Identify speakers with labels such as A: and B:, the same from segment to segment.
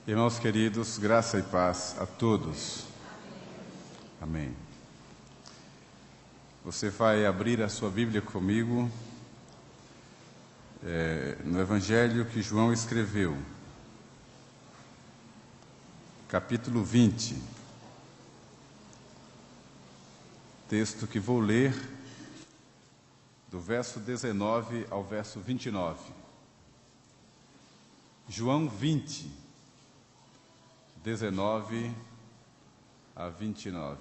A: Irmãos queridos, graça e paz a todos. Amém. Você vai abrir a sua Bíblia comigo no Evangelho que João escreveu, capítulo 20, texto que vou ler do verso 19 ao verso 29. João 20, 19 a 29.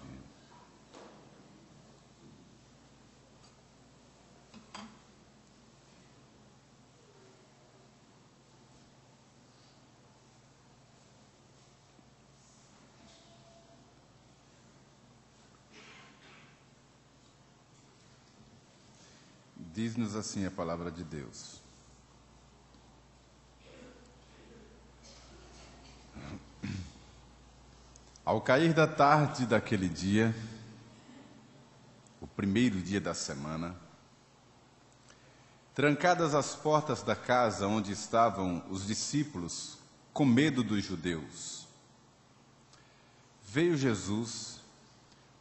A: Diz-nos assim a palavra de Deus. Ao cair da tarde daquele dia, o primeiro dia da semana, trancadas as portas da casa onde estavam os discípulos, com medo dos judeus, veio Jesus,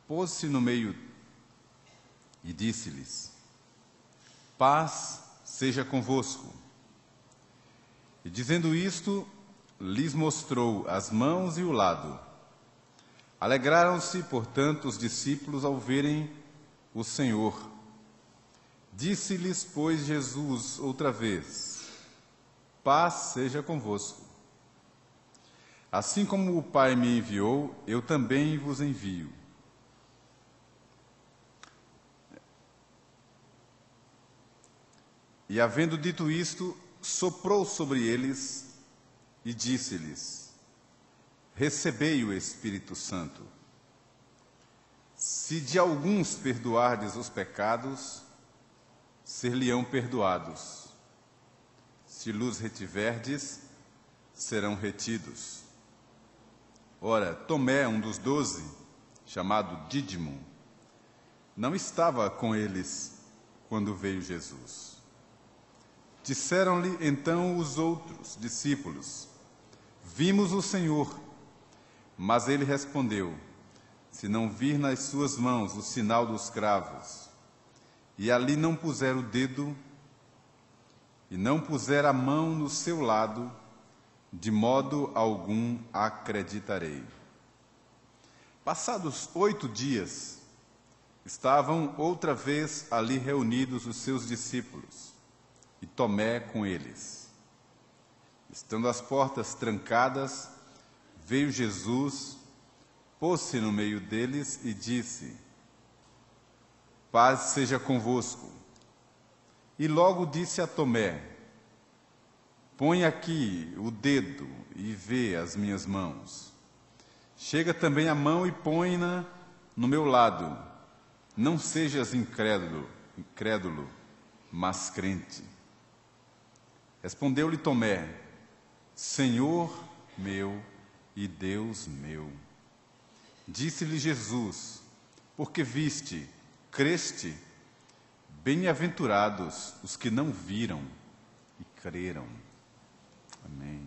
A: pôs-se no meio e disse-lhes: paz seja convosco. E dizendo isto, lhes mostrou as mãos e o lado. Alegraram-se, portanto, os discípulos ao verem o Senhor. Disse-lhes, pois, Jesus outra vez: paz seja convosco. Assim como o Pai me enviou, eu também vos envio. E havendo dito isto, soprou sobre eles e disse-lhes: recebei o Espírito Santo. Se de alguns perdoardes os pecados, ser-lhe-ão perdoados. Se lhes retiverdes, serão retidos. Ora, Tomé, um dos 12, chamado Dídimo, não estava com eles quando veio Jesus. Disseram-lhe então os outros discípulos: vimos o Senhor. Mas ele respondeu: se não vir nas suas mãos o sinal dos cravos, e ali não puser o dedo, e não puser a mão no seu lado, de modo algum acreditarei. Passados 8 dias, estavam outra vez ali reunidos os seus discípulos, e Tomé com eles. Estando as portas trancadas, veio Jesus, pôs-se no meio deles e disse: paz seja convosco. E logo disse a Tomé: põe aqui o dedo e vê as minhas mãos. Chega também a mão e põe-na no meu lado. Não sejas incrédulo, mas crente. Respondeu-lhe Tomé: Senhor meu e Deus meu. Disse-lhe Jesus: porque viste, creste? Bem-aventurados os que não viram e creram. Amém.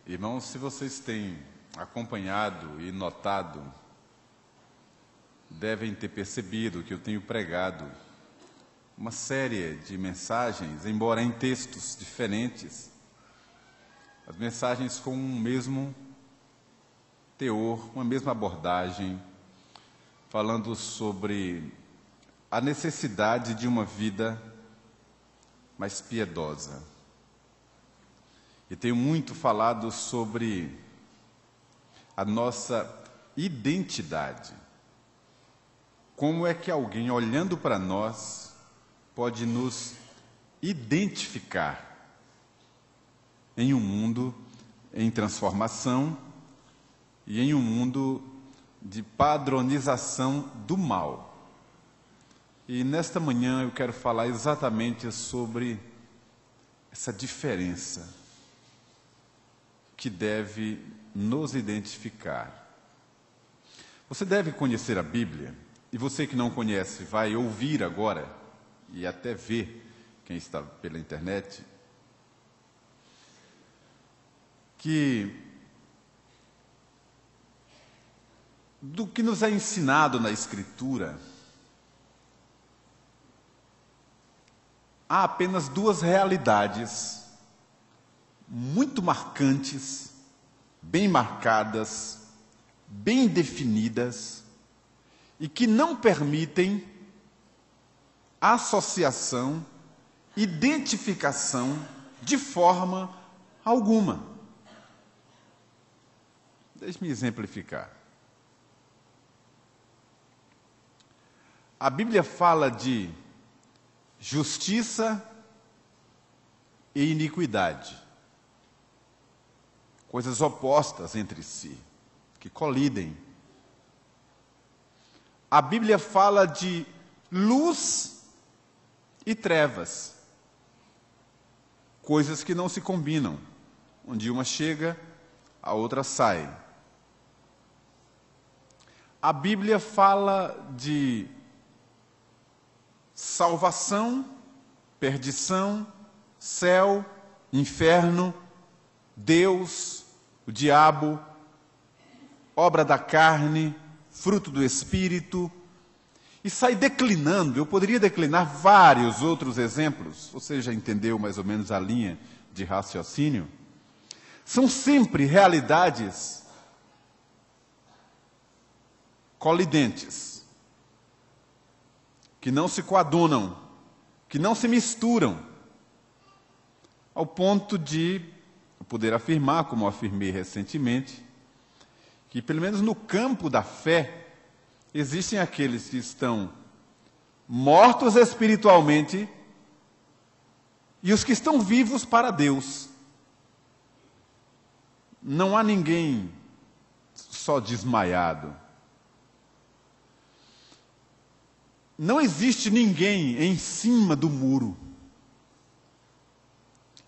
A: Irmãos, se vocês têm acompanhado e notado, devem ter percebido que eu tenho pregado uma série de mensagens, embora em textos diferentes, as mensagens com um mesmo teor, uma mesma abordagem, falando sobre a necessidade de uma vida mais piedosa. E tenho muito falado sobre a nossa identidade. Como é que alguém, olhando para nós, pode nos identificar em um mundo em transformação e em um mundo de padronização do mal. E nesta manhã eu quero falar exatamente sobre essa diferença que deve nos identificar. Você deve conhecer a Bíblia, e você que não conhece vai ouvir agora e até ver quem está pela internet, que do que nos é ensinado na Escritura, há apenas duas realidades muito marcantes, bem marcadas, bem definidas, e que não permitem associação, identificação de forma alguma. Deixe-me exemplificar. A Bíblia fala de justiça e iniquidade, coisas opostas entre si, que colidem. A Bíblia fala de luz e trevas, coisas que não se combinam, onde uma chega, a outra sai. A Bíblia fala de salvação, perdição, céu, inferno, Deus, o diabo, obra da carne, fruto do Espírito, e sai declinando. Eu poderia declinar vários outros exemplos, você já entendeu mais ou menos a linha de raciocínio. São sempre realidades colidentes, que não se coadunam, que não se misturam, ao ponto de poder afirmar, como afirmei recentemente, que pelo menos no campo da fé, existem aqueles que estão mortos espiritualmente e os que estão vivos para Deus. Não há ninguém só desmaiado. Não existe ninguém em cima do muro.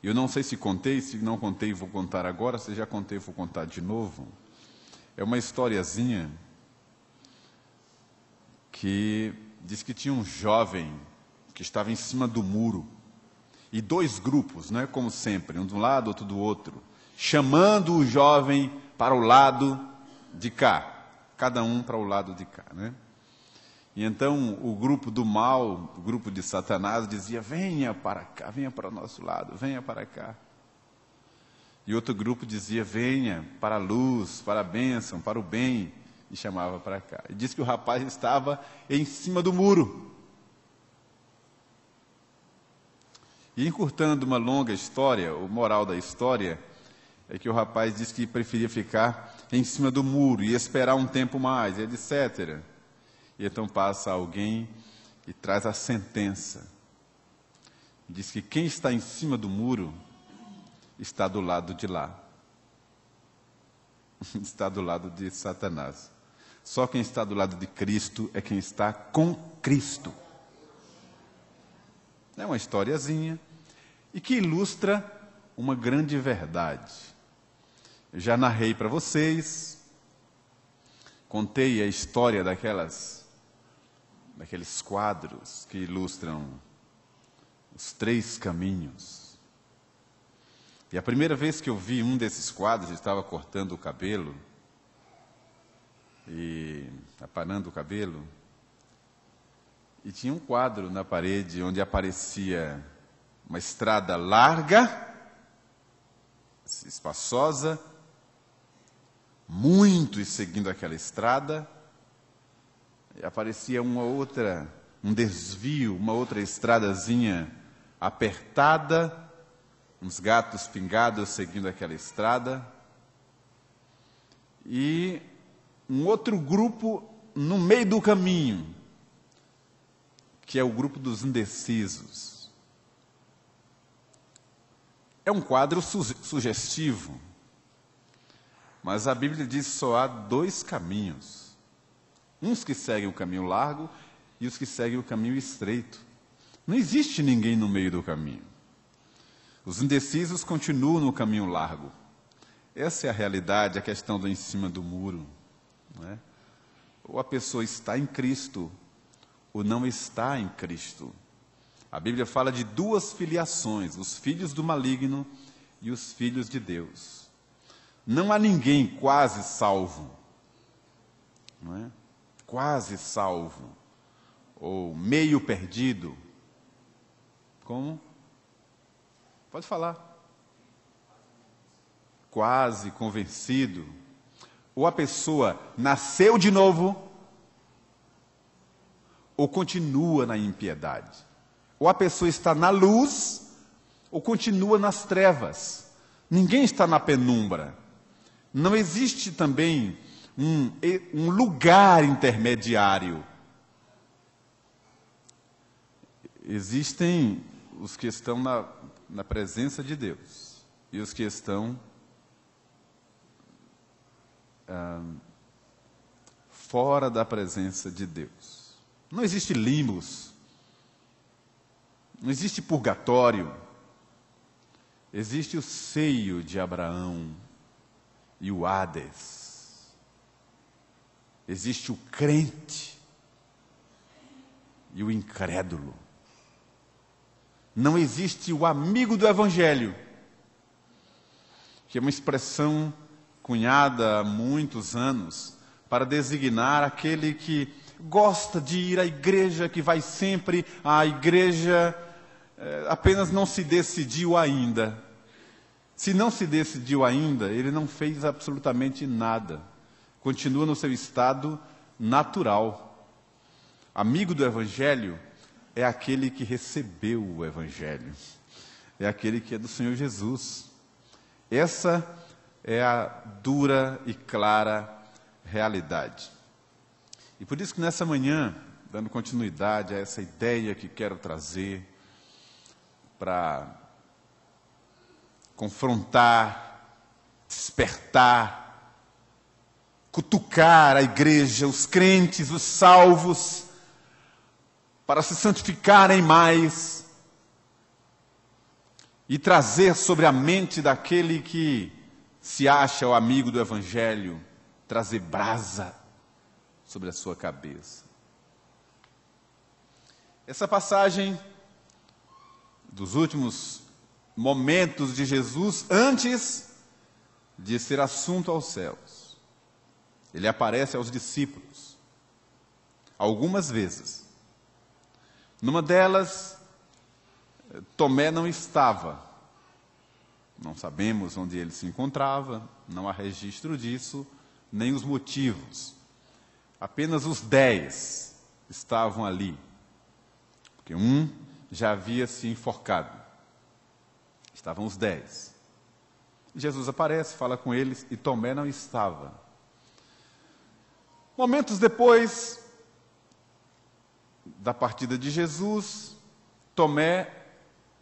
A: Eu não sei se contei, se não contei, vou contar agora. Se já contei, vou contar de novo. É uma historiazinha que diz que tinha um jovem que estava em cima do muro. E dois grupos, não é como sempre, um de um lado, outro do outro, chamando o jovem para o lado de cá. Cada um para o lado de cá, né? E então o grupo do mal, o grupo de Satanás, dizia: venha para cá, venha para o nosso lado, venha para cá. E outro grupo dizia: venha para a luz, para a bênção, para o bem, e chamava para cá. E diz que o rapaz estava em cima do muro. E encurtando uma longa história, o moral da história é que o rapaz disse que preferia ficar em cima do muro e esperar um tempo mais, etc. E então passa alguém e traz a sentença. Diz que quem está em cima do muro está do lado de lá. Está do lado de Satanás. Só quem está do lado de Cristo é quem está com Cristo. É uma historiazinha e que ilustra uma grande verdade. Eu já narrei para vocês, contei a história daqueles quadros que ilustram os 3 caminhos. E a primeira vez que eu vi um desses quadros, eu estava cortando o cabelo e aparando o cabelo, e tinha um quadro na parede onde aparecia uma estrada larga, espaçosa, muitos seguindo aquela estrada, e aparecia um desvio, uma outra estradazinha apertada, uns gatos pingados seguindo aquela estrada, e um outro grupo no meio do caminho, que é o grupo dos indecisos. É um quadro sugestivo, mas a Bíblia diz que só há 2 caminhos. Uns que seguem o caminho largo e os que seguem o caminho estreito. Não existe ninguém no meio do caminho. Os indecisos continuam no caminho largo. Essa é a realidade, a questão do em cima do muro. Não é? Ou a pessoa está em Cristo, ou não está em Cristo. A Bíblia fala de duas filiações, os filhos do maligno e os filhos de Deus. Não há ninguém quase salvo, não é? Quase salvo, ou meio perdido. Como? Pode falar. Quase convencido. Ou a pessoa nasceu de novo, ou continua na impiedade. Ou a pessoa está na luz, ou continua nas trevas. Ninguém está na penumbra. Não existe também um lugar intermediário. Existem os que estão na presença de Deus e os que estão fora da presença de Deus. Não existe limbos, não existe purgatório, existe o seio de Abraão e o Hades. Existe o crente e o incrédulo. Não existe o amigo do Evangelho, que é uma expressão cunhada há muitos anos para designar aquele que gosta de ir à igreja, que vai sempre à igreja, apenas não se decidiu ainda. Se não se decidiu ainda, ele não fez absolutamente nada. Continua no seu estado natural. Amigo do Evangelho é aquele que recebeu o Evangelho. É aquele que é do Senhor Jesus. Essa é a dura e clara realidade. E por isso que nessa manhã, dando continuidade a essa ideia que quero trazer, para confrontar, despertar, cutucar a igreja, os crentes, os salvos, para se santificarem mais e trazer sobre a mente daquele que se acha o amigo do Evangelho, trazer brasa sobre a sua cabeça. Essa passagem dos últimos momentos de Jesus, antes de ser assunto aos céus, ele aparece aos discípulos algumas vezes. Numa delas, Tomé não estava. Não sabemos onde ele se encontrava, não há registro disso, nem os motivos. Apenas os 10 estavam ali, porque um já havia se enforcado. Estavam os 10. Jesus aparece, fala com eles, e Tomé não estava. Momentos depois da partida de Jesus, Tomé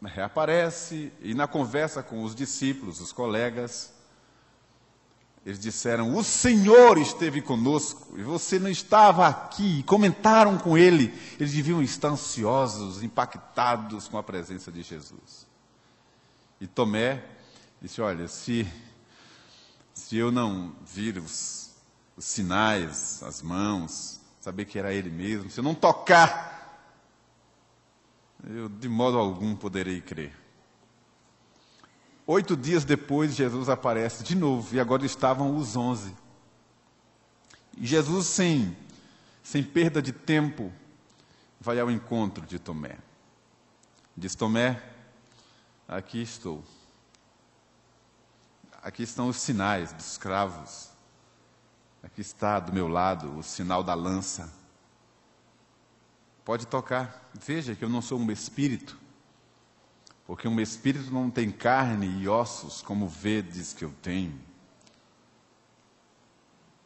A: reaparece, e na conversa com os discípulos, os colegas, eles disseram: o Senhor esteve conosco, e você não estava aqui. E comentaram com ele, eles deviam estar ansiosos, impactados com a presença de Jesus. E Tomé disse: olha, se eu não vir os sinais, as mãos, saber que era ele mesmo, se eu não tocar, eu de modo algum poderei crer. 8 dias depois, Jesus aparece de novo, e agora estavam os 11. E Jesus, sem perda de tempo, vai ao encontro de Tomé. Diz: Tomé, aqui estou. Aqui estão os sinais dos cravos. Aqui está do meu lado o sinal da lança. Pode tocar. Veja que eu não sou um espírito, porque um espírito não tem carne e ossos, como vedes que eu tenho.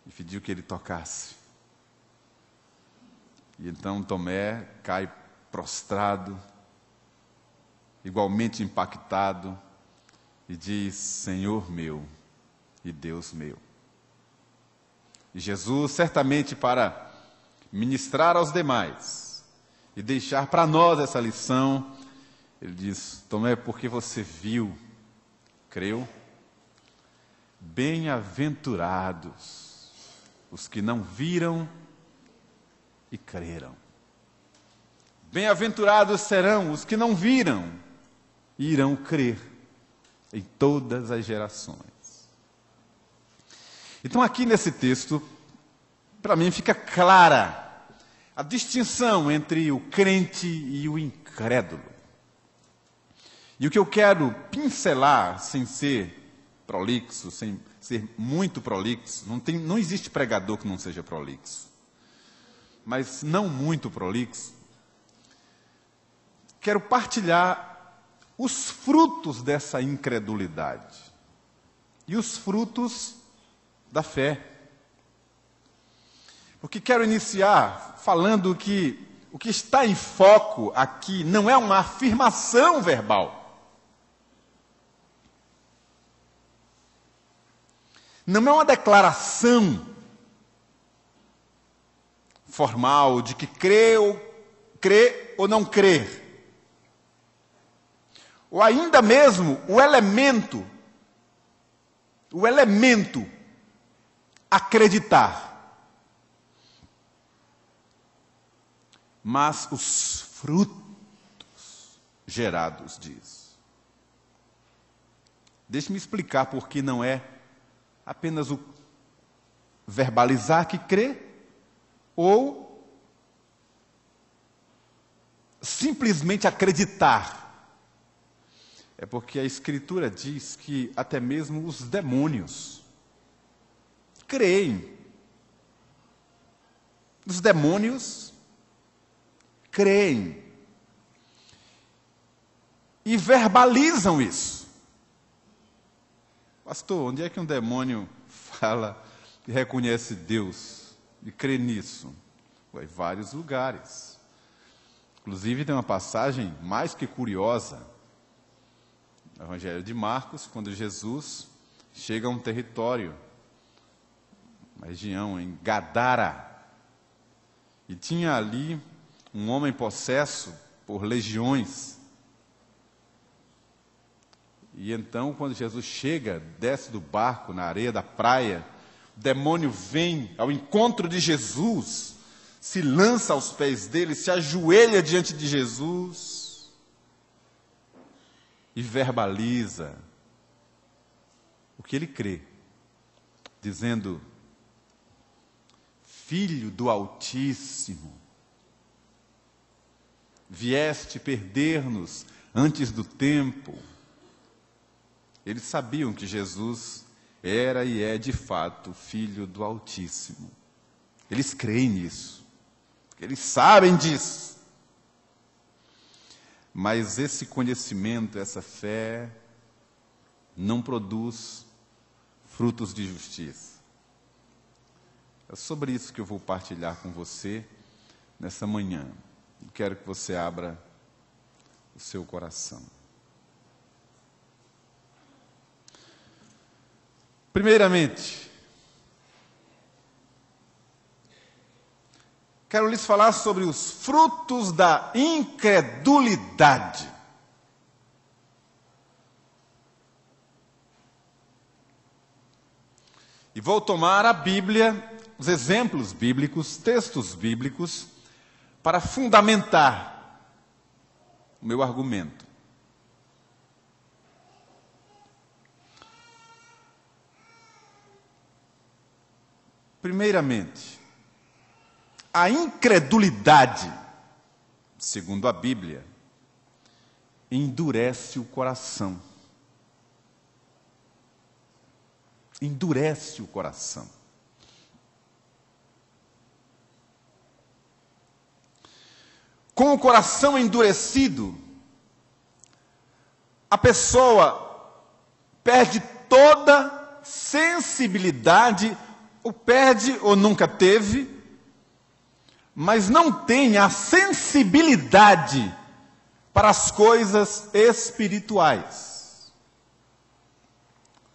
A: E pediu que ele tocasse. E então Tomé cai prostrado, igualmente impactado, e diz: Senhor meu e Deus meu. E Jesus, certamente para ministrar aos demais e deixar para nós essa lição, ele diz: Tomé, porque você viu, creu? Bem-aventurados os que não viram e creram. Bem-aventurados serão os que não viram e irão crer em todas as gerações. Então aqui nesse texto, para mim fica clara a distinção entre o crente e o incrédulo. E o que eu quero pincelar, sem ser prolixo, sem ser muito prolixo, não existe pregador que não seja prolixo, mas não muito prolixo, quero partilhar os frutos dessa incredulidade e os frutos da fé. Porque quero iniciar falando que o que está em foco aqui não é uma afirmação verbal. Não é uma declaração formal de que crê ou não crê. Ou ainda mesmo o elemento acreditar. Mas os frutos gerados disso. Deixe-me explicar por que não é apenas o verbalizar que crê, ou simplesmente acreditar. É porque a Escritura diz que até mesmo os demônios creem. Os demônios creem e verbalizam isso. Pastor, onde é que um demônio fala e reconhece Deus e crê nisso? Em vários lugares. Inclusive tem uma passagem mais que curiosa no Evangelho de Marcos, quando Jesus chega a um território, uma região em Gadara, e tinha ali um homem possesso por legiões. E então, quando Jesus chega, desce do barco na areia da praia, o demônio vem ao encontro de Jesus, se lança aos pés dele, se ajoelha diante de Jesus e verbaliza o que ele crê, dizendo: Filho do Altíssimo, vieste perder-nos antes do tempo. Eles sabiam que Jesus era e é de fato Filho do Altíssimo. Eles creem nisso, eles sabem disso. Mas esse conhecimento, essa fé, não produz frutos de justiça. É sobre isso que eu vou partilhar com você nessa manhã. Quero que você abra o seu coração. Primeiramente, quero lhes falar sobre os frutos da incredulidade. E vou tomar a Bíblia, os exemplos bíblicos, textos bíblicos, para fundamentar o meu argumento. Primeiramente, a incredulidade, segundo a Bíblia, endurece o coração. Endurece o coração. Com o coração endurecido, a pessoa perde toda sensibilidade, ou perde ou nunca teve, mas não tem a sensibilidade para as coisas espirituais.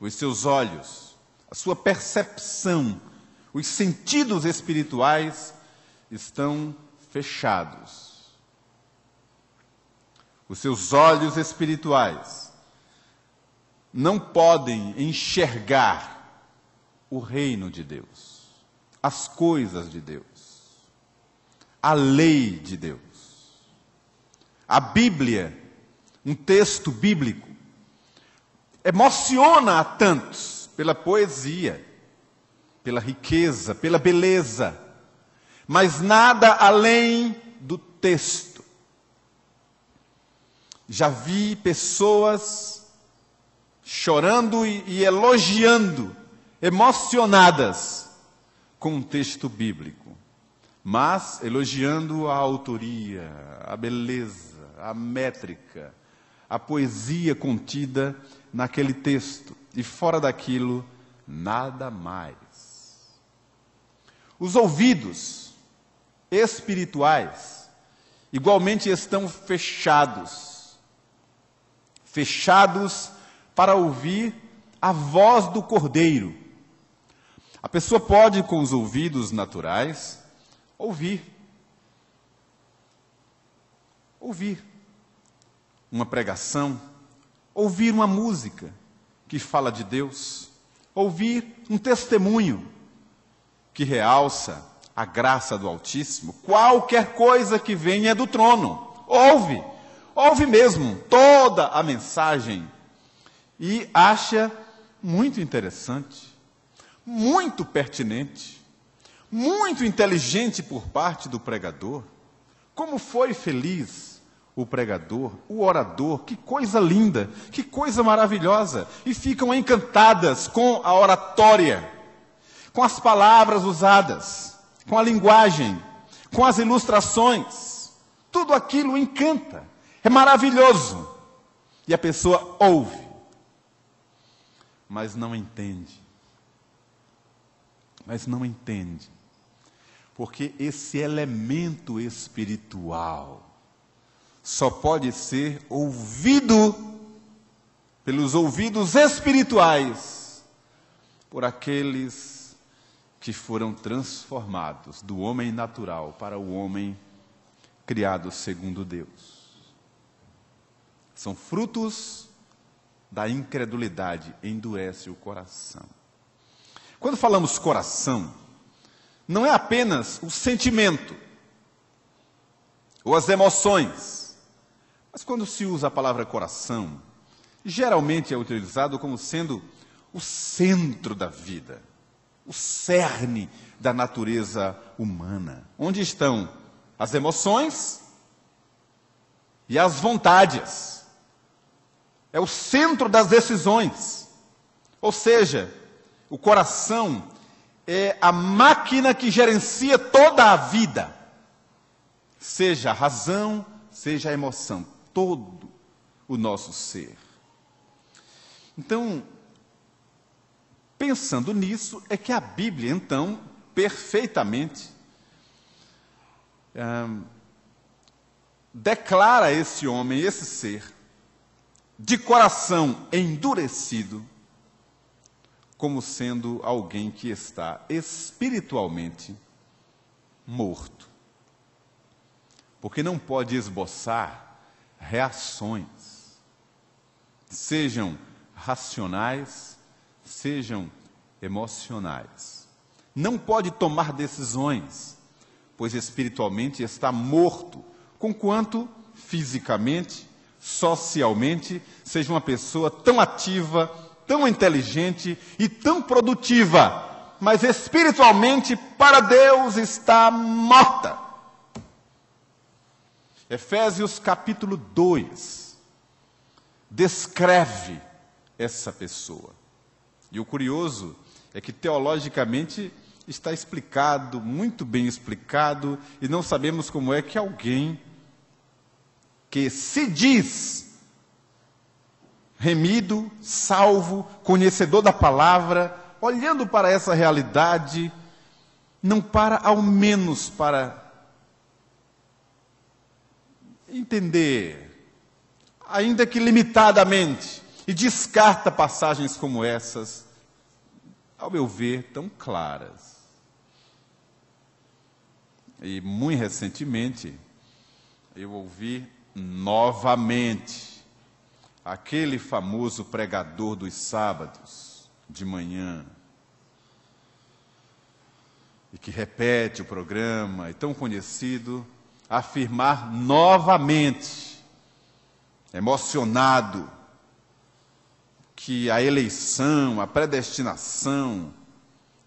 A: Os seus olhos, a sua percepção, os sentidos espirituais estão fechados. Os seus olhos espirituais não podem enxergar o reino de Deus, as coisas de Deus, a lei de Deus. A Bíblia, um texto bíblico, emociona a tantos pela poesia, pela riqueza, pela beleza, mas nada além do texto. Já vi pessoas chorando e elogiando, emocionadas com um texto bíblico, mas elogiando a autoria, a beleza, a métrica, a poesia contida naquele texto, e fora daquilo, nada mais. Os ouvidos espirituais igualmente estão fechados para ouvir a voz do Cordeiro. A pessoa pode, com os ouvidos naturais, ouvir uma pregação, ouvir uma música que fala de Deus, ouvir um testemunho que realça a graça do Altíssimo. Qualquer coisa que venha do trono, ouve mesmo toda a mensagem e acha muito interessante, muito pertinente, muito inteligente por parte do pregador. Como foi feliz o pregador, o orador, que coisa linda, que coisa maravilhosa. E ficam encantadas com a oratória, com as palavras usadas, com a linguagem, com as ilustrações. Tudo aquilo encanta, é maravilhoso. E a pessoa ouve, mas não entende. Porque esse elemento espiritual só pode ser ouvido pelos ouvidos espirituais por aqueles que foram transformados do homem natural para o homem criado segundo Deus. São frutos da incredulidade, endurece o coração. Quando falamos coração, não é apenas o sentimento ou as emoções, mas quando se usa a palavra coração, geralmente é utilizado como sendo o centro da vida, o cerne da natureza humana, onde estão as emoções e as vontades. É o centro das decisões. Ou seja, o coração é a máquina que gerencia toda a vida. Seja a razão, seja a emoção, todo o nosso ser. Então, pensando nisso, é que a Bíblia, então, perfeitamente declara esse homem, esse ser, de coração endurecido, como sendo alguém que está espiritualmente morto. Porque não pode esboçar reações, sejam racionais, sejam emocionais. Não pode tomar decisões, pois espiritualmente está morto, conquanto fisicamente, socialmente, seja uma pessoa tão ativa, tão inteligente e tão produtiva, mas espiritualmente para Deus está morta. Efésios capítulo 2 descreve essa pessoa. E o curioso é que teologicamente está explicado, muito bem explicado, e não sabemos como é que alguém que se diz remido, salvo, conhecedor da palavra, olhando para essa realidade, não para ao menos para entender, ainda que limitadamente, e descarta passagens como essas, ao meu ver, tão claras. E muito recentemente, eu ouvi novamente aquele famoso pregador dos sábados de manhã, e que repete o programa, e tão conhecido, afirmar novamente emocionado, que a eleição, a predestinação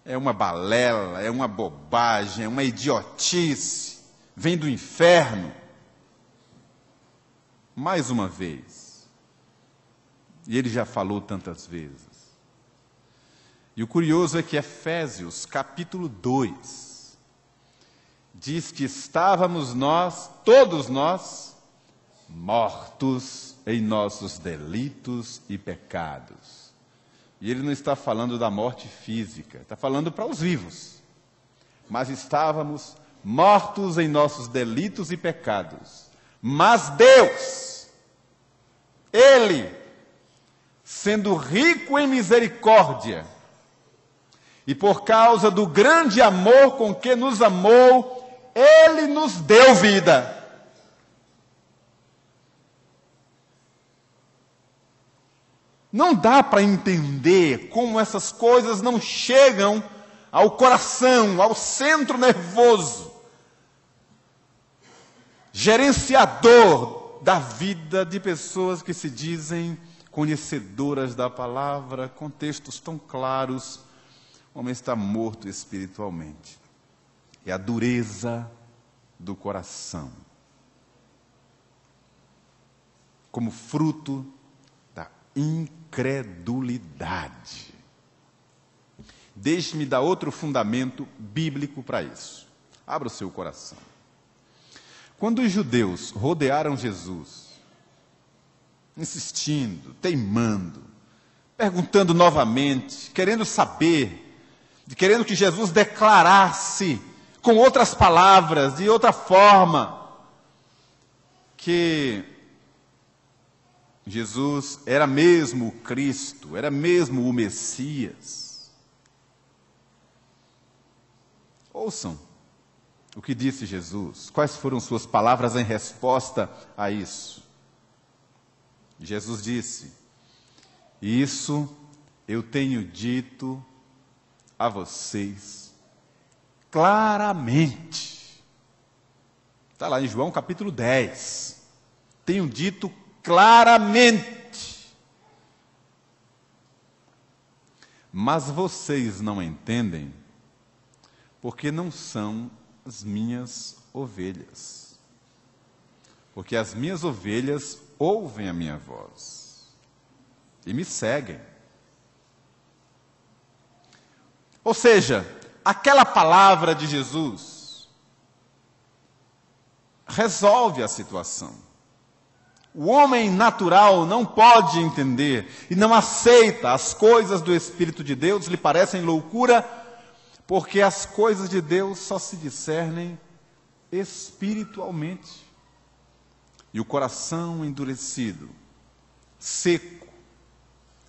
A: é uma balela, é uma bobagem, é uma idiotice, vem do inferno. Mais uma vez, e ele já falou tantas vezes. E o curioso é que Efésios, capítulo 2, diz que estávamos nós, todos nós, mortos em nossos delitos e pecados. E ele não está falando da morte física, está falando para os vivos. Mas estávamos mortos em nossos delitos e pecados. Mas Deus, Ele, sendo rico em misericórdia, e por causa do grande amor com que nos amou, Ele nos deu vida. Não dá para entender como essas coisas não chegam ao coração, ao centro nervoso, gerenciador da vida de pessoas que se dizem conhecedoras da palavra, com textos tão claros. O homem está morto espiritualmente. É a dureza do coração, como fruto da incredulidade. Deixe-me dar outro fundamento bíblico para isso. Abra o seu coração. Quando os judeus rodearam Jesus, insistindo, teimando, perguntando novamente, querendo saber, querendo que Jesus declarasse com outras palavras, de outra forma, que Jesus era mesmo o Cristo, era mesmo o Messias. Ouçam o que disse Jesus, quais foram suas palavras em resposta a isso. Jesus disse: isso eu tenho dito a vocês claramente. Está lá em João capítulo 10. Tenho dito claramente. Mas vocês não entendem, porque não são as minhas ovelhas. Porque as minhas ovelhas ouvem a minha voz e me seguem. Ou seja, aquela palavra de Jesus resolve a situação. O homem natural não pode entender e não aceita as coisas do Espírito de Deus, lhe parecem loucura, porque as coisas de Deus só se discernem espiritualmente. E o coração endurecido, seco,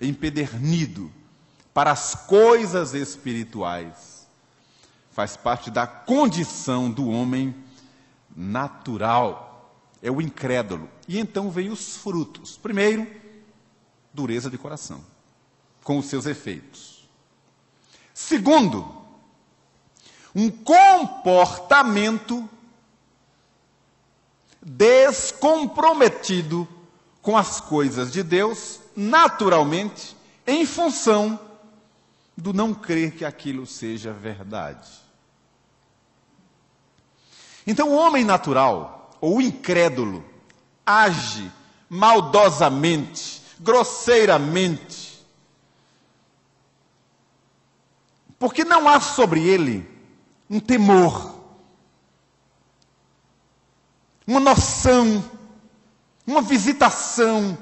A: empedernido para as coisas espirituais, faz parte da condição do homem natural, é o incrédulo. E então vem os frutos. Primeiro, dureza de coração, com os seus efeitos. Segundo, um comportamento descomprometido com as coisas de Deus, naturalmente, em função do não crer que aquilo seja verdade. Então, o homem natural, ou incrédulo, age maldosamente, grosseiramente, porque não há sobre ele um temor, uma noção, uma visitação,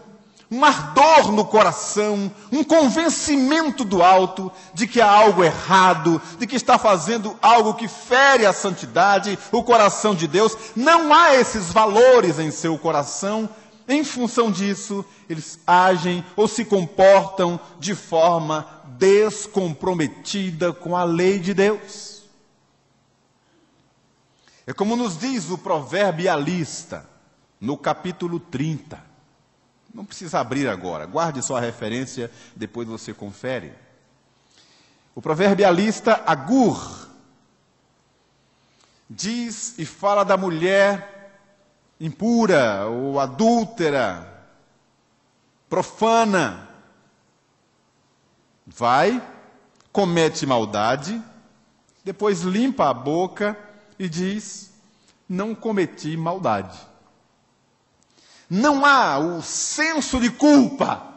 A: um ardor no coração, um convencimento do alto de que há algo errado, de que está fazendo algo que fere a santidade, o coração de Deus. Não há esses valores em seu coração. Em função disso, eles agem ou se comportam de forma descomprometida com a lei de Deus. É como nos diz o proverbialista, no capítulo 30. Não precisa abrir agora, guarde só a referência, depois você confere. O proverbialista Agur diz e fala da mulher impura ou adúltera, profana. Vai, comete maldade, depois limpa a boca e diz: não cometi maldade. Não há o senso de culpa.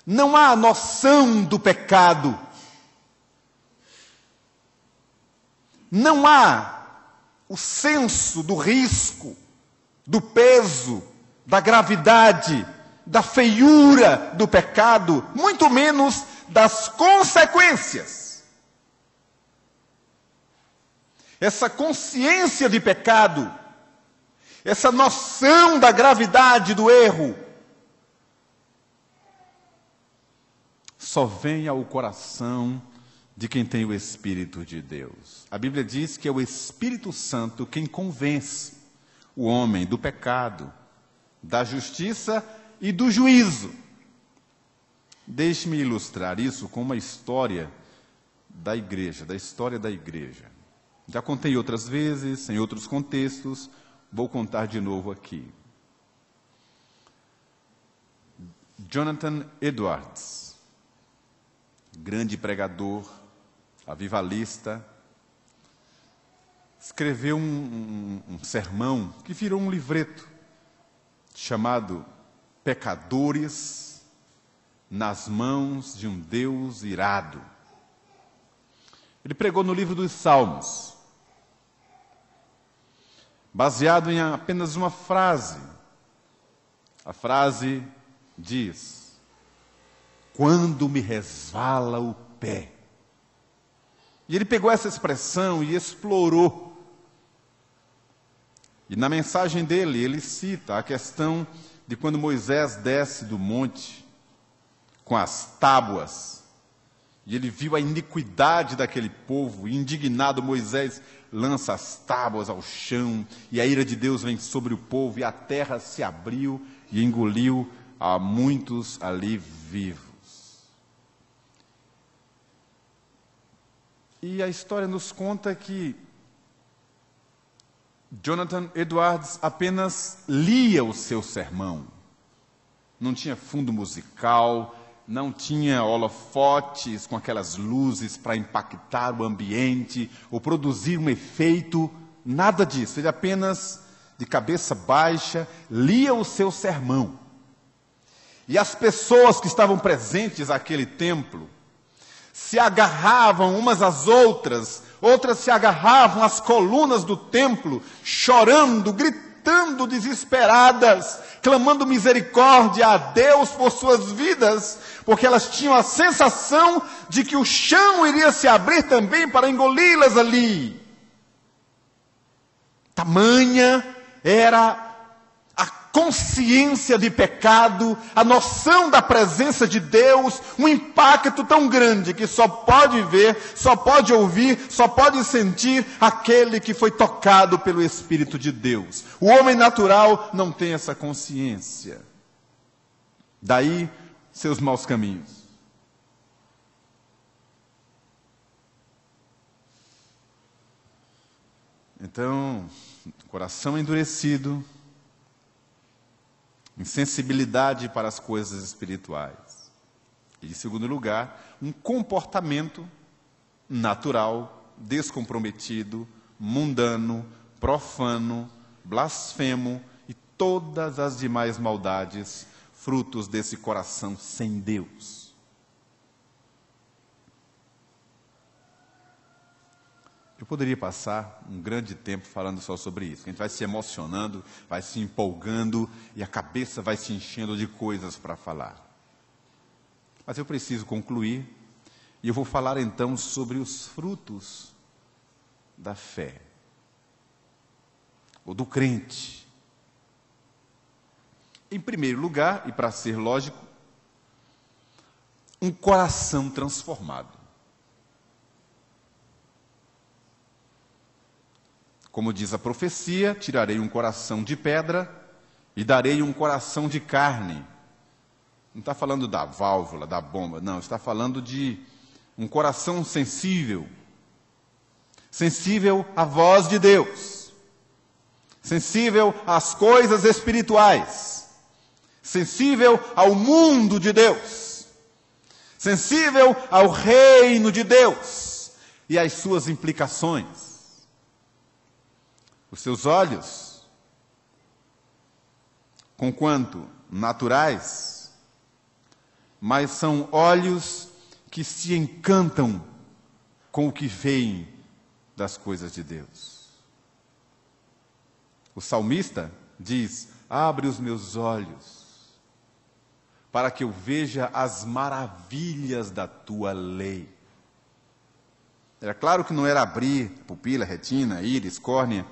A: Não há a noção do pecado. Não há o senso do risco, do peso, da gravidade, da feiura do pecado, muito menos das consequências. Essa consciência de pecado, essa noção da gravidade do erro, só vem ao coração de quem tem o Espírito de Deus. A Bíblia diz que é o Espírito Santo quem convence o homem do pecado, da justiça e do juízo. Deixe-me ilustrar isso com uma história da igreja, da história da igreja. Já contei outras vezes, em outros contextos, vou contar de novo aqui. Jonathan Edwards, grande pregador, avivalista, escreveu um sermão que virou um livreto chamado Pecadores nas mãos de um Deus irado. Ele pregou no livro dos Salmos, baseado em apenas uma frase. A frase diz: quando me resvala o pé. E ele pegou essa expressão e explorou. E na mensagem dele, ele cita a questão de quando Moisés desce do monte com as tábuas, e ele viu a iniquidade daquele povo, e indignado Moisés lança as tábuas ao chão, e a ira de Deus vem sobre o povo, e a terra se abriu e engoliu a muitos ali vivos. E a história nos conta que Jonathan Edwards apenas lia o seu sermão. Não tinha fundo musical, não tinha holofotes com aquelas luzes para impactar o ambiente ou produzir um efeito, nada disso. Ele apenas, de cabeça baixa, lia o seu sermão. E as pessoas que estavam presentes naquele templo se agarravam umas às outras, outras se agarravam às colunas do templo, chorando, gritando desesperadas, clamando misericórdia a Deus por suas vidas, porque elas tinham a sensação de que o chão iria se abrir também para engoli-las ali. Tamanha era a consciência de pecado, a noção da presença de Deus, um impacto tão grande que só pode ver, só pode ouvir, só pode sentir aquele que foi tocado pelo Espírito de Deus. O homem natural não tem essa consciência. Daí seus maus caminhos. Então, coração endurecido, insensibilidade para as coisas espirituais. E, em segundo lugar, um comportamento natural, descomprometido, mundano, profano, blasfemo e todas as demais maldades, frutos desse coração sem Deus. Eu poderia passar um grande tempo falando só sobre isso. A gente vai se emocionando, vai se empolgando e a cabeça vai se enchendo de coisas para falar. Mas eu preciso concluir e eu vou falar então sobre os frutos da fé, ou do crente. Em primeiro lugar, e para ser lógico, um coração transformado. Como diz a profecia, tirarei um coração de pedra e darei um coração de carne. Não está falando da válvula, da bomba, não. Está falando de um coração sensível. Sensível à voz de Deus. sensível às coisas espirituais, sensível ao mundo de Deus, sensível ao reino de Deus e às suas implicações. Os seus olhos, conquanto naturais, mas são olhos que se encantam com o que veem das coisas de Deus. O salmista diz: abre os meus olhos, para que eu veja as maravilhas da tua lei. Era claro que não era abrir pupila, retina, íris, córnea,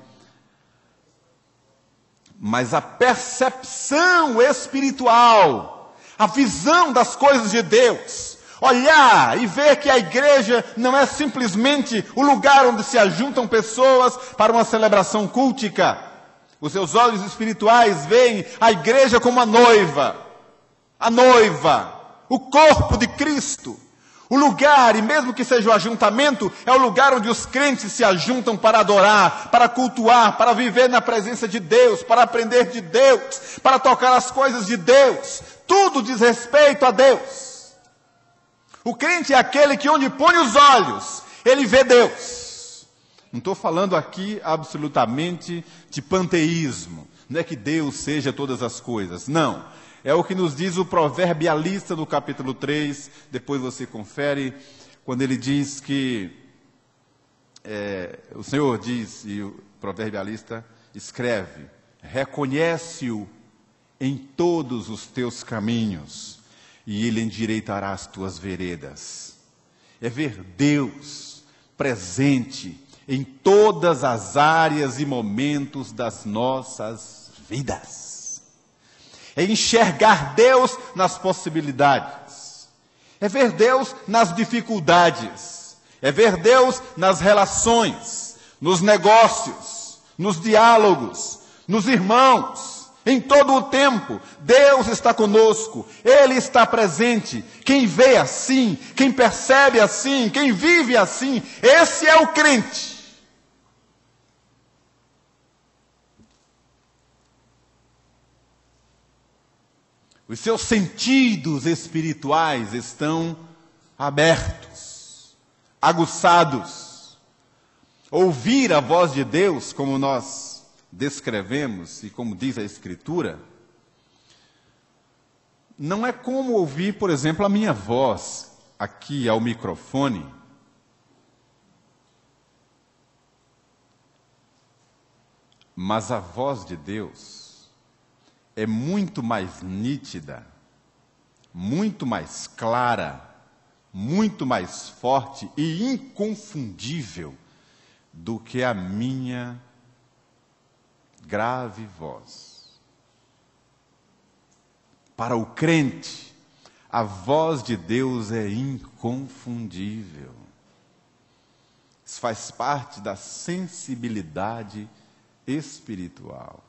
A: mas a percepção espiritual, a visão das coisas de Deus, olhar e ver que a igreja não é simplesmente o lugar onde se ajuntam pessoas para uma celebração cultica. Os seus olhos espirituais veem a igreja como a noiva, o corpo de Cristo. O lugar, e mesmo que seja o ajuntamento, é o lugar onde os crentes se ajuntam para adorar, para cultuar, para viver na presença de Deus, para aprender de Deus, para tocar as coisas de Deus. Tudo diz respeito a Deus. O crente é aquele que onde põe os olhos, ele vê Deus. Não estou falando aqui absolutamente de panteísmo. Não é que Deus seja todas as coisas. Não. É o que nos diz o proverbialista no capítulo 3, depois você confere, quando ele diz que, o Senhor diz, e o proverbialista escreve: reconhece-o em todos os teus caminhos, e ele endireitará as tuas veredas. É ver Deus presente em todas as áreas e momentos das nossas vidas. É enxergar Deus nas possibilidades. É ver Deus nas dificuldades. É ver Deus nas relações, nos negócios, nos diálogos, nos irmãos. Em todo o tempo, Deus está conosco. Ele está presente. Quem vê assim, quem percebe assim, quem vive assim, esse é o crente. Os seus sentidos espirituais estão abertos, aguçados. Ouvir a voz de Deus, como nós descrevemos e como diz a Escritura, não é como ouvir, por exemplo, a minha voz aqui ao microfone. Mas a voz de Deus é muito mais nítida, muito mais clara, muito mais forte e inconfundível do que a minha grave voz. Para o crente, a voz de Deus é inconfundível. Isso faz parte da sensibilidade espiritual.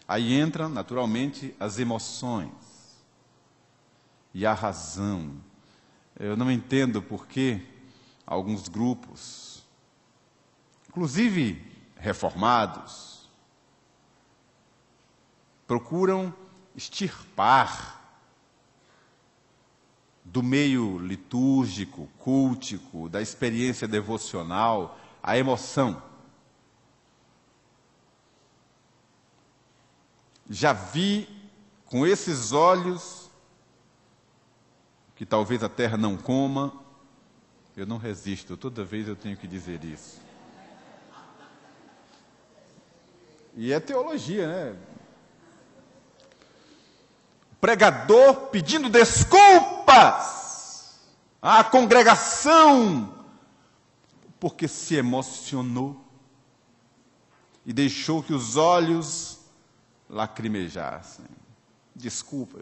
A: Aí entram, naturalmente, as emoções e a razão. Eu não entendo por que alguns grupos, inclusive reformados, procuram extirpar do meio litúrgico, cultico, da experiência devocional, a emoção. Já vi com esses olhos, que talvez a terra não coma, eu não resisto, toda vez eu tenho que dizer isso. E é teologia, né? Pregador pedindo desculpas à congregação, porque se emocionou e deixou que os olhos lacrimejassem. Desculpa.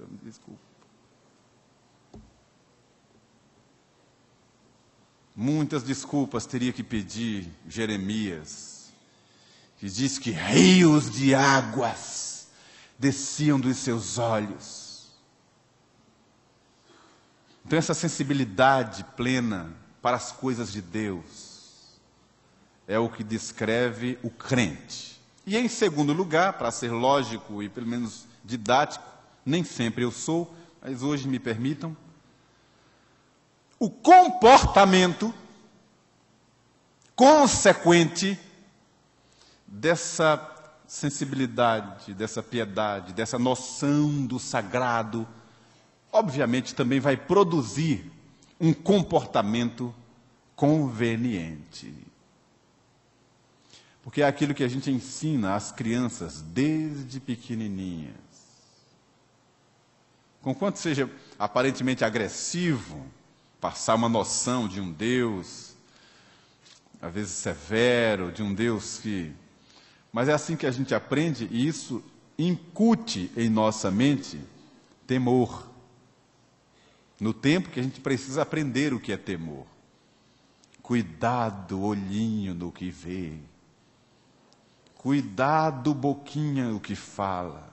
A: Muitas desculpas teria que pedir Jeremias, que diz que rios de águas desciam dos seus olhos. Então essa sensibilidade plena para as coisas de Deus é o que descreve o crente. E em segundo lugar, para ser lógico e pelo menos didático, nem sempre eu sou, mas hoje me permitam, o comportamento consequente dessa sensibilidade, dessa piedade, dessa noção do sagrado, obviamente também vai produzir um comportamento conveniente. Porque é aquilo que a gente ensina às crianças desde pequenininhas. Conquanto seja aparentemente agressivo, passar uma noção de um Deus, às vezes severo, de um Deus que... Mas é assim que a gente aprende, e isso incute em nossa mente temor. No tempo que a gente precisa aprender o que é temor. Cuidado, olhinho no que vê. Cuidado, boquinha no que fala.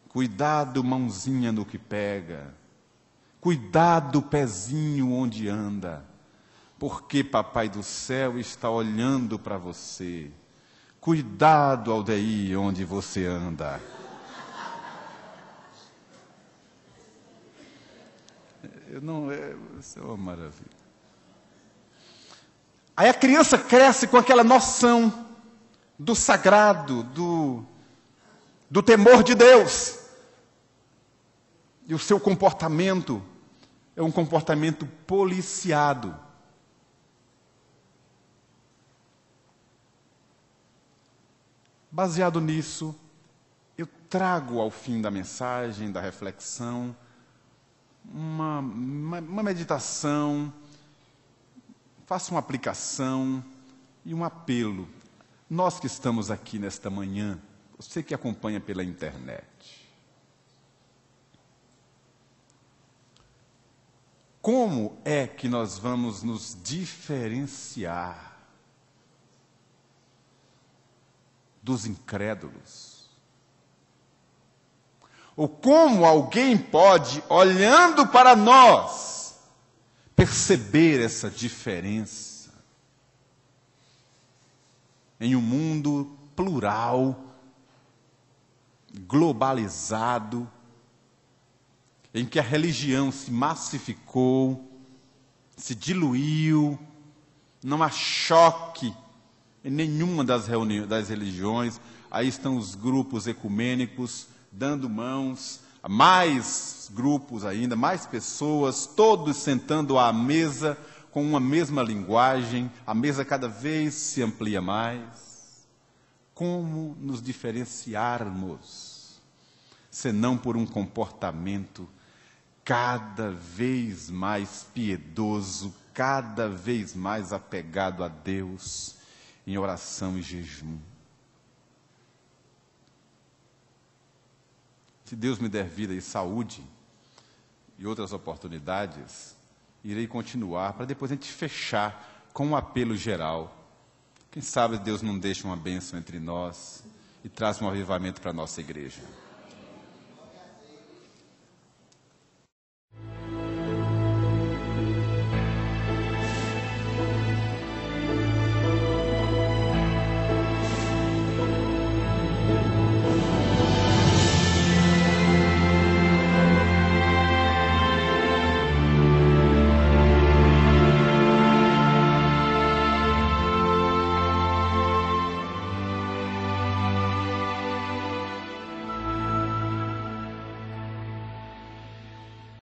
A: Cuidado, mãozinha no que pega. Cuidado, pezinho onde anda. Porque Papai do Céu está olhando para você. Cuidado, Aldeir, onde você anda. Isso é uma maravilha. Aí a criança cresce com aquela noção do sagrado, do temor de Deus. E o seu comportamento é um comportamento policiado. Baseado nisso, eu trago ao fim da mensagem, da reflexão, uma meditação, faço uma aplicação e um apelo. Nós que estamos aqui nesta manhã, você que acompanha pela internet, como é que nós vamos nos diferenciar dos incrédulos? Ou como alguém pode, olhando para nós, perceber essa diferença em um mundo plural, globalizado, em que a religião se massificou, se diluiu, não há choque em nenhuma das religiões. Aí estão os grupos ecumênicos dando mãos, mais grupos ainda, mais pessoas, todos sentando à mesa com uma mesma linguagem, a mesa cada vez se amplia mais. Como nos diferenciarmos, senão por um comportamento cada vez mais piedoso, cada vez mais apegado a Deus, em oração e jejum? Se Deus me der vida e saúde e outras oportunidades, irei continuar, para depois a gente fechar com um apelo geral. Quem sabe Deus não deixa uma bênção entre nós e traz um avivamento para a nossa igreja.